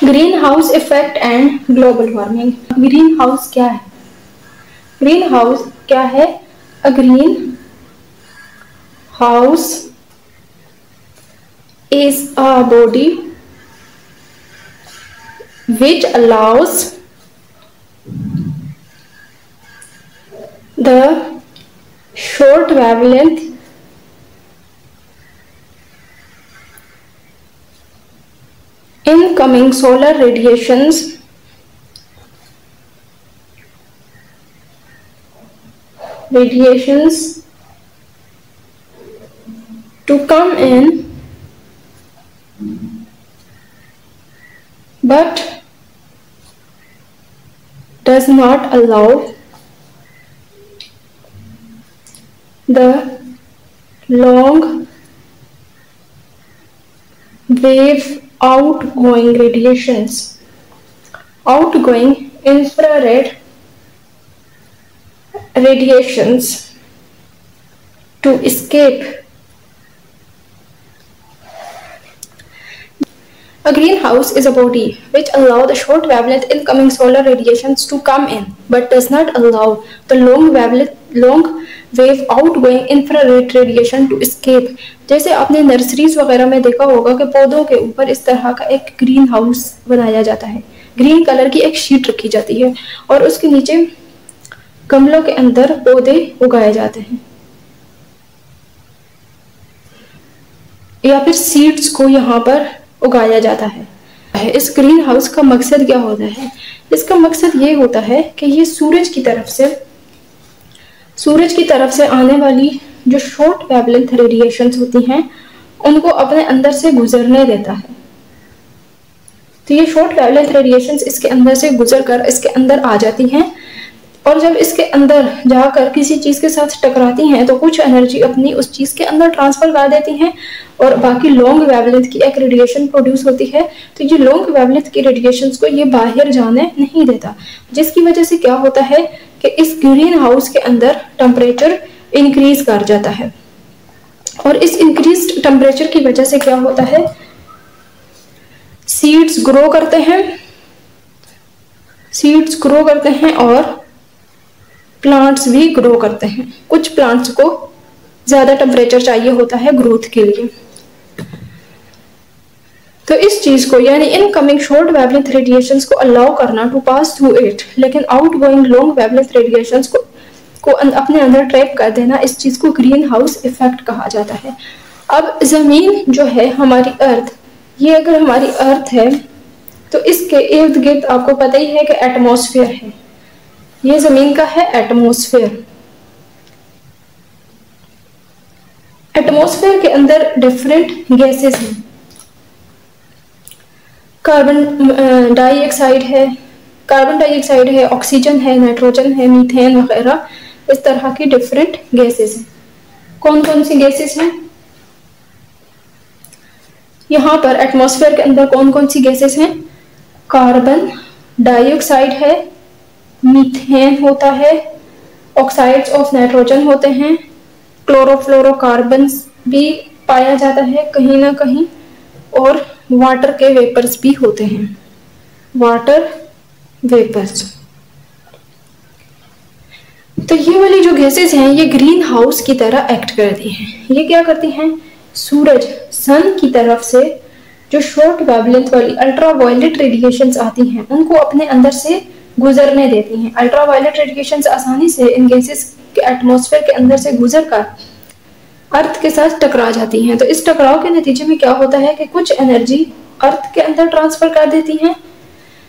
Green house effect and global warming. Green house क्या है? Green house क्या है? A green house is a body which allows the short wavelength incoming solar radiations to come in, but does not allow the long wave outgoing radiations, outgoing infrared radiations to escape. A greenhouse is a body which allows the short wavelength incoming solar radiations to come in, but does not allow the long wave outgoing infrared radiation to escape. जैसे आपने nurseries वगैरह में देखा होगा कि पौधों के ऊपर इस तरह का एक ग्रीन हाउस बनाया जाता है, ग्रीन कलर की एक शीट रखी जाती है और उसके नीचे गमलों के अंदर पौधे उगाए जाते हैं या फिर सीड्स को यहाँ पर उगाया जाता है। इस ग्रीन हाउस का मकसद क्या होता है? इसका मकसद ये होता है कि ये सूरज की तरफ से आने वाली जो शॉर्ट वेवलेंथ रेडिएशंस होती हैं उनको अपने अंदर से गुजरने देता है। तो ये शॉर्ट वेवलेंथ रेडिएशंस इसके अंदर से गुजर कर इसके अंदर आ जाती हैं और जब इसके अंदर जाकर किसी चीज के साथ टकराती हैं तो कुछ एनर्जी अपनी उस चीज के अंदर ट्रांसफर कर देती हैं और बाकी लॉन्ग वेवलेंथ की एक रेडिएशन प्रोड्यूस होती है। तो ये लॉन्ग वेवलेंथ की रेडिएशंस को ये बाहर जाने नहीं देता, जिसकी वजह से क्या होता है कि इस ग्रीन हाउस के अंदर टेम्परेचर इंक्रीज कर जाता है और इस इंक्रीज टेम्परेचर की वजह से क्या होता है, सीड्स ग्रो करते हैं और प्लांट्स भी ग्रो करते हैं। कुछ प्लांट्स को ज्यादा टेम्परेचर चाहिए होता है ग्रोथ के लिए। तो इस चीज को यानी इनकमिंग शॉर्ट वेवलेंथ रेडिएशंस को अलाउ करना टू पास थ्रू इट, लेकिन आउटगोइंग लॉन्ग वेवलेंथ रेडिएशंस को अपने अंदर ट्रैप कर देना, इस चीज को ग्रीन हाउस इफेक्ट कहा जाता है। अब जमीन जो है हमारी अर्थ, ये अगर हमारी अर्थ है तो इसके इर्द गिर्द आपको पता ही है कि एटमॉस्फेयर है, ये जमीन का है एटमॉस्फेयर। एटमॉस्फेयर के अंदर डिफरेंट गैसेस हैं, कार्बन डाइऑक्साइड है, ऑक्सीजन है, नाइट्रोजन है, मीथेन वगैरह, इस तरह की डिफरेंट गैसेस हैं। कौन कौन सी गैसेस हैं? यहाँ पर एटमॉस्फेयर के अंदर कौन कौन सी गैसेस हैं? कार्बन डाइऑक्साइड है, मीथेन होता है, ऑक्साइड्स ऑफ नाइट्रोजन होते हैं, क्लोरोफ्लोरोकार्बन्स भी पाया जाता है कहीं ना कहीं, और वाटर के वेपर्स भी होते हैं, वाटर वेपर्स। तो ये वाली जो गैसेस हैं ये ग्रीन हाउस की तरह एक्ट करती हैं। ये क्या करती हैं? सूरज, सन की तरफ से जो शॉर्ट वेवलेंथ वाली अल्ट्रावायलेट रेडिएशंस आती हैं उनको अपने अंदर से गुजरने देती हैं। अल्ट्रावायलेट रेडिएशंस आसानी से इन गैसेस के एटमॉस्फेयर के अंदर से गुजरकर अर्थ के साथ टकरा जाती हैं। तो इस टकराव के नतीजे में क्या होता है कि कुछ एनर्जी अर्थ के अंदर ट्रांसफर कर देती हैं।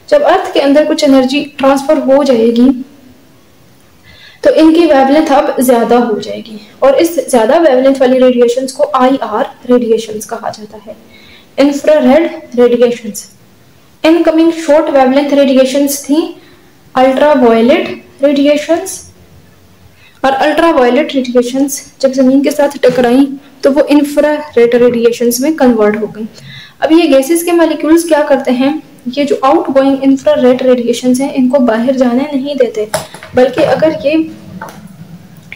जब अर्थ के अंदर कुछ एनर्जी ट्रांसफर हो जाएगी तो इनकी वेवलेंथ अब ज्यादा हो जाएगी और इस ज्यादा वेवलेंथ वाली रेडिएशंस को IR रेडिएशंस कहा जाता है, infrared radiations. Incoming short wavelength radiations थी अल्ट्रावायलेट रेडिएशंस, और अल्ट्रावायलेट रेडिएशंस जब जमीन के साथ टकराई तो वो इंफ्रारेड रेडिएशंस में कन्वर्ट हो गई। अब ये गैसेस के मॉलिक्यूल्स क्या करते हैं, ये जो आउटगोइंग इंफ्रारेड रेडिएशंस हैं इनको बाहर जाने नहीं देते, बल्कि अगर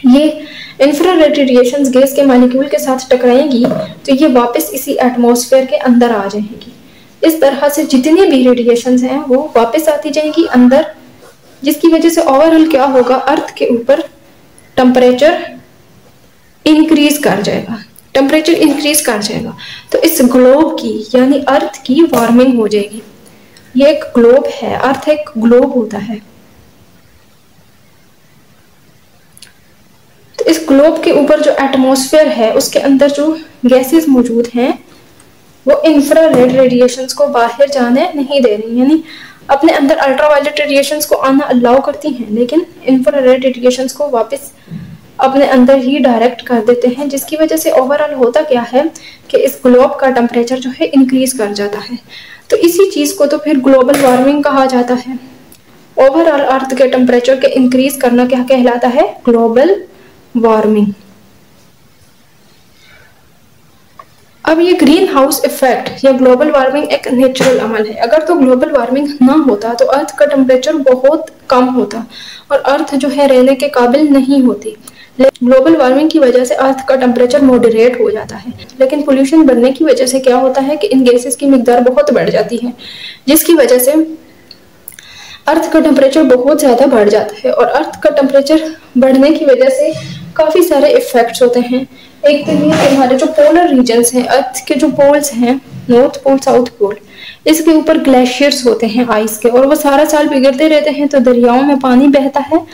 ये इंफ्रारेड रेडिएशंस गैस के मॉलिक्यूल के साथ टकराएंगी तो ये वापस इसी एटमॉस्फेयर के अंदर आ जाएंगी। इस तरह से जितनी भी रेडिएशंस हैं वो वापस आती जाएंगी अंदर, जिसकी वजह से ओवरऑल क्या होगा, अर्थ के ऊपर टेम्परेचर इंक्रीज कर जाएगा, टेम्परेचर इंक्रीज कर जाएगा। तो इस ग्लोब की यानी अर्थ की वार्मिंग हो जाएगी। ये एक ग्लोब है, अर्थ एक ग्लोब होता है। तो इस ग्लोब के ऊपर जो एटमॉस्फेयर है उसके अंदर जो गैसेस मौजूद हैं वो इंफ्रारेड रेडिएशंस को बाहर जाने नहीं दे रही, यानी अपने अंदर अल्ट्रावायलेट रेडिएशंस को आना अलाउ करती हैं, लेकिन इंफ्रारेड रेडिएशंस को वापस अपने अंदर ही डायरेक्ट कर देते हैं, जिसकी वजह से ओवरऑल होता क्या है कि इस ग्लोब का टेम्परेचर जो है इंक्रीज कर जाता है। तो इसी चीज को तो फिर ग्लोबल वार्मिंग कहा जाता है। ओवरऑल अर्थ के टेम्परेचर के इंक्रीज करना क्या कहलाता है, ग्लोबल वार्मिंग। अब ये ग्रीन हाउस इफेक्ट या ग्लोबल वार्मिंग एक नेचुरल अमल है। अगर तो ग्लोबल वार्मिंग ना होता तो अर्थ का टेम्परेचर बहुत कम होता और अर्थ जो है रहने के काबिल नहीं होती। ग्लोबल वार्मिंग की वजह से अर्थ का टेम्परेचर मॉडरेट हो जाता है, लेकिन पोल्यूशन बढ़ने की वजह से क्या होता है कि इन गैसेस की मिकदार बहुत बढ़ जाती है, जिसकी वजह से अर्थ का टेम्परेचर बहुत ज़्यादा बढ़ जाता है। और अर्थ का टेम्परेचर बढ़ने की वजह से काफ़ी सारे इफेक्ट्स होते हैं। एक तो ये कि हमारे जो पोलर रीजन्स हैं, अर्थ के जो पोल्स हैं, नॉर्थ पोल साउथ पोल, इसके ऊपर ग्लेशियर्स होते हैं आइस के, और वो सारा साल पिघलते रहते हैं, तो दरियाओं में पानी बहता है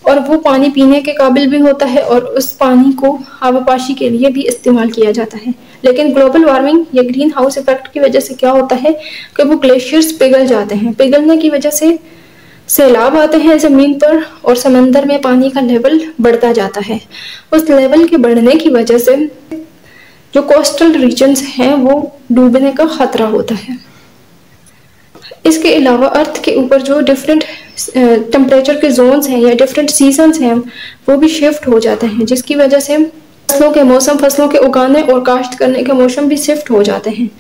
और वो पानी पीने के काबिल भी होता है और उस पानी को आबपाशी के लिए भी इस्तेमाल किया जाता है। लेकिन ग्लोबल वार्मिंग या ग्रीन हाउस इफेक्ट की वजह से क्या होता है कि वो ग्लेशियर्स पिघल जाते हैं। पिघलने की वजह से सैलाब आते हैं ज़मीन पर और समंदर में पानी का लेवल बढ़ता जाता है। उस लेवल के बढ़ने की वजह से जो कोस्टल रीजन्स हैं वो डूबने का खतरा होता है। इसके अलावा अर्थ के ऊपर जो डिफरेंट टेम्परेचर के जोन्स हैं या डिफरेंट सीजन्स हैं वो भी शिफ्ट हो जाते हैं, जिसकी वजह से फसलों के मौसम, फसलों के उगाने और काश्त करने के मौसम भी शिफ्ट हो जाते हैं।